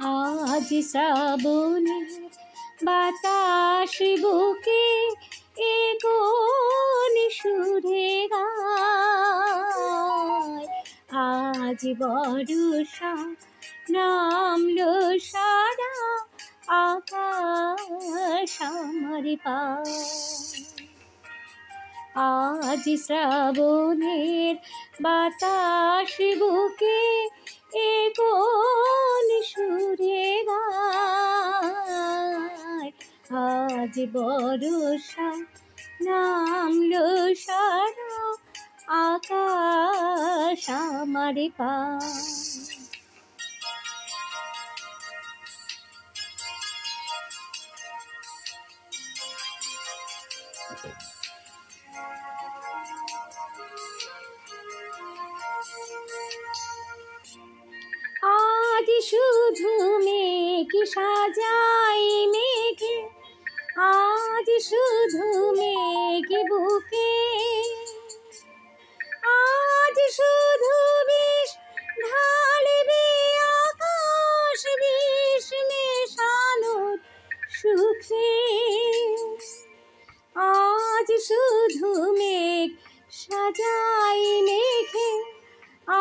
আজ শ্রাবণে বাতাস বুকে এ কোন সুরে গায়। আজ বর্ষা নামলো সারা আকাশ আমার পায়। আজ শ্রাবণের বাতাস বুকে এ কোন সুরে গায়। আজ বর্ষা নামলো সারা আকাশ আমার পায়। আজ শুধু মেঘ সাজাই মেঘে, আজ শুধু মেঘ বুকে, আজ শুধু বিষ ঢালবে আকাশ বিষ মেশানোর সুখে। আজ শুধু মেঘ সাজাই মেঘে,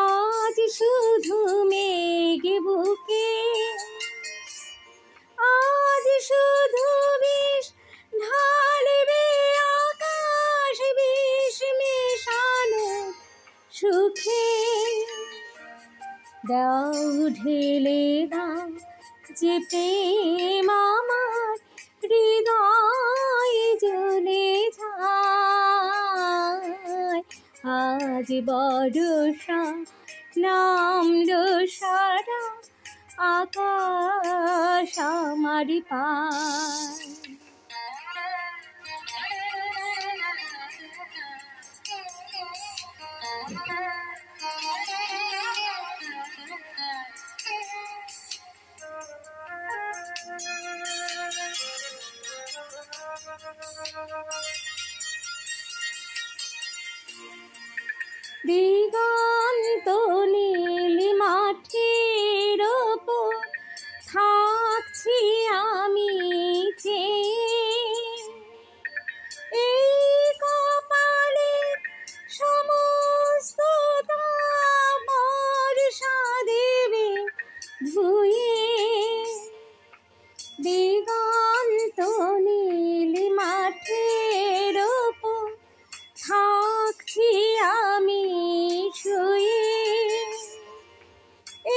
আজ শুধু মেঘ বুকে, আজ শুধু বিষ ঢালবে আকাশ বিষ মেশানো সুখে। দাও ঢেলে দাও যে প্রেম আমার হৃদয়ে জ্বলে যায়। আজ বর্ষা নামলো সারা আকাশ আমার পায়। দিগন্ত নীল মাঠের ওপর থাকছি আমি চেয়ে, এই কপালের সমস্ত দাম বর্ষা দেবে ধুয়ে। দিগন্ত নীল মাঠের ওপর থাকছি আমি শুয়ে,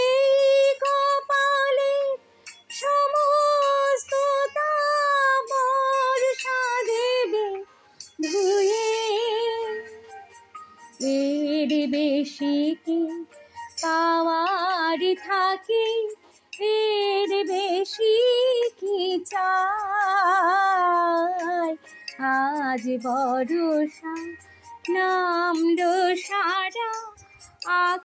এই কপালে সমস্ত দাম বর্ষা দেবে ধুয়ে। এর বেশি কি পাওয়ার থাকে, এর বেশি কি চাই। আজ বর্ষা নামলো সারা